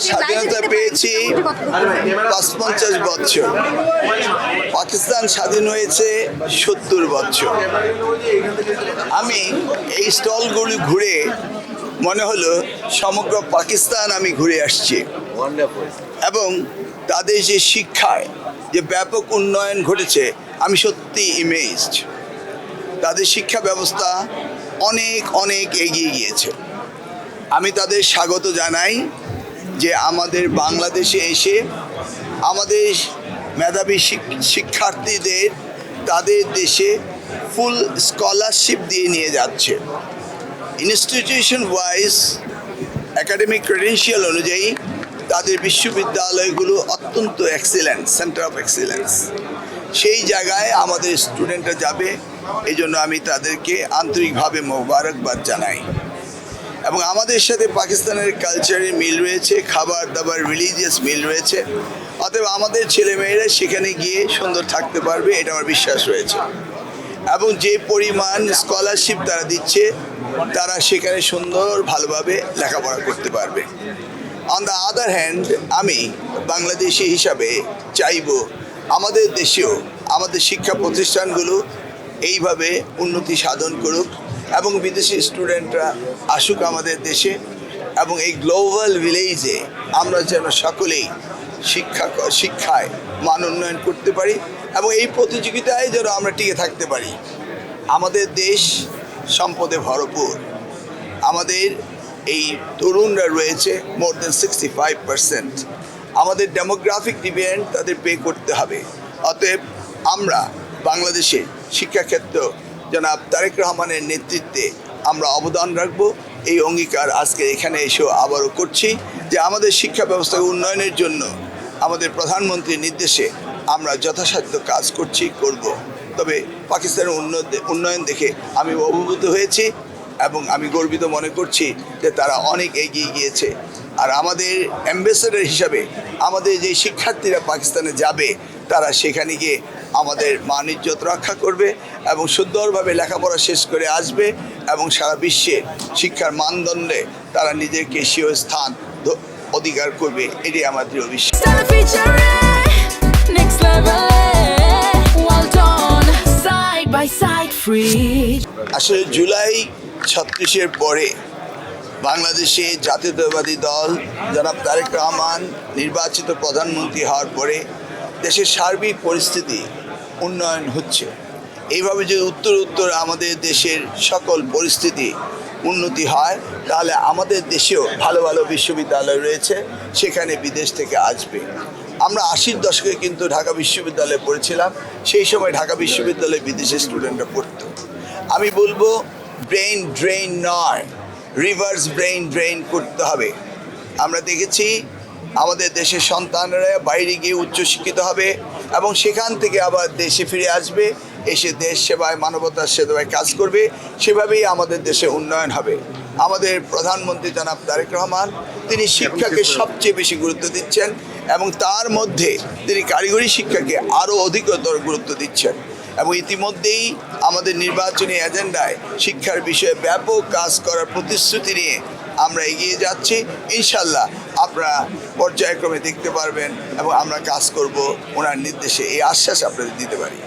স্বাধীনতা পেয়েছি ৫৫ বছর, পাকিস্তান স্বাধীন হয়েছে ৭০ বছর। আমি এই স্টলগুলি ঘুরে মনে হলো সমগ্র পাকিস্তান আমি ঘুরে আসছি এবং তাদের যে শিক্ষায় যে ব্যাপক উন্নয়ন ঘটেছে আমি সত্যি ইমেজড। তাদের শিক্ষা ব্যবস্থা অনেক অনেক এগিয়ে গিয়েছে। আমি তাদের স্বাগত জানাই যে আমাদের বাংলাদেশে এসে আমাদের মেধাবী শিক্ষার্থীদের তাদের দেশে ফুল স্কলারশিপ দিয়ে নিয়ে যাচ্ছে। ইনস্টিটিউশন ওয়াইজ একাডেমিক ক্রেডেনশিয়াল অনুযায়ী তাদের বিশ্ববিদ্যালয়গুলো অত্যন্ত এক্সিলেন্ট, সেন্টার অফ এক্সিলেন্স। সেই জায়গায় আমাদের স্টুডেন্টরা যাবে, এই জন্য আমি তাদেরকে আন্তরিকভাবে মোবারকবাদ জানাই। এবং আমাদের সাথে পাকিস্তানের কালচারের মিল রয়েছে, খাবার দাবার, রিলিজিয়াস মিল রয়েছে। অতএব আমাদের ছেলেমেয়েরা সেখানে গিয়ে সুন্দর থাকতে পারবে, এটা আমার বিশ্বাস রয়েছে। এবং যে পরিমাণ স্কলারশিপ তারা দিচ্ছে, তারা সেখানে সুন্দর ভালোভাবে লেখাপড়া করতে পারবে। অন দ্য আদার হ্যান্ড, আমি বাংলাদেশি হিসাবে চাইব আমাদের দেশেও আমাদের শিক্ষা প্রতিষ্ঠানগুলো এইভাবে উন্নতি সাধন করুক এবং বিদেশি স্টুডেন্টরা আসুক আমাদের দেশে, এবং এই গ্লোবাল ভিলেজে আমরা যেন সকলেই শিক্ষায় মান উন্নয়ন করতে পারি এবং এই প্রতিযোগিতায় যেন আমরা টিকে থাকতে পারি। আমাদের দেশ সম্পদে ভরপুর। আমাদের এই তরুণরা রয়েছে মোর দেন 65%। আমাদের ডেমোগ্রাফিক ডিভিডেন্ড তাদের পে করতে হবে। অতএব আমরা বাংলাদেশে শিক্ষাক্ষেত্র জনাব তারেক রহমানের নেতৃত্বে আমরা অবদান রাখব। এই অঙ্গীকার আজকে এখানে এসেও আবারও করছি যে আমাদের শিক্ষা ব্যবস্থা উন্নয়নের জন্য আমাদের প্রধানমন্ত্রীর নির্দেশে আমরা যথাসাধ্য কাজ করব। তবে পাকিস্তানের উন্নয়ন দেখে আমি অভিভূত হয়েছি এবং আমি গর্বিত মনে করছি যে তারা অনেক এগিয়ে গিয়েছে। আর আমাদের অ্যাম্বাসেডর হিসাবে আমাদের যে শিক্ষার্থীরা পাকিস্তানে যাবে, তারা সেখানে গিয়ে আমাদের মান ইজ্জত রক্ষা করবে এবং সুন্দরভাবে লেখাপড়া শেষ করে আসবে এবং সারা বিশ্বে শিক্ষার মানদণ্ডে তারা নিজেকে স্বীয় স্থান অধিকার করবে, এটি আমার দৃঢ় বিশ্বাস। আসলে জুলাই 36-এর পরে বাংলাদেশে জাতীয়তাবাদী দল জনাব তারেক রহমান নির্বাচিত প্রধানমন্ত্রী হওয়ার পরে দেশের সার্বিক পরিস্থিতি উন্নয়ন হচ্ছে। এইভাবে যদি উত্তর আমাদের দেশের সকল পরিস্থিতি উন্নতি হয়, তাহলে আমাদের দেশেও ভালো ভালো বিশ্ববিদ্যালয় রয়েছে, সেখানে বিদেশ থেকে আসবে। আমরা 80-র দশকে কিন্তু ঢাকা বিশ্ববিদ্যালয়ে পড়েছিলাম, সেই সময় ঢাকা বিশ্ববিদ্যালয়ে বিদেশি স্টুডেন্টরা পড়তো। আমি বলবো ব্রেইন ড্রেইন নয়, রিভার্স ব্রেইন ড্রেইন করতে হবে। আমরা দেখেছি আমাদের দেশের সন্তানরা বাইরে গিয়ে উচ্চশিক্ষিত হবে এবং সেখান থেকে আবার দেশে ফিরে আসবে, এসে দেশ সেবায়, মানবতার সেবায় কাজ করবে। সেভাবেই আমাদের দেশে উন্নয়ন হবে। আমাদের প্রধানমন্ত্রী জনাব তারেক রহমান তিনি শিক্ষাকে সবচেয়ে বেশি গুরুত্ব দিচ্ছেন এবং তার মধ্যে তিনি কারিগরি শিক্ষাকে আরও অধিকতর গুরুত্ব দিচ্ছেন। এবং ইতিমধ্যেই আমাদের নির্বাচনী এজেন্ডায় শিক্ষার বিষয়ে ব্যাপক কাজ করার প্রতিশ্রুতি নিয়ে আমরা এগিয়ে যাচ্ছি। ইনশাল্লাহ আপনারা পর্যায়ক্রমে দেখতে পারবেন এবং আমরা কাজ করব ওনার নির্দেশে, এই আশ্বাস আপনাদের দিতে পারি।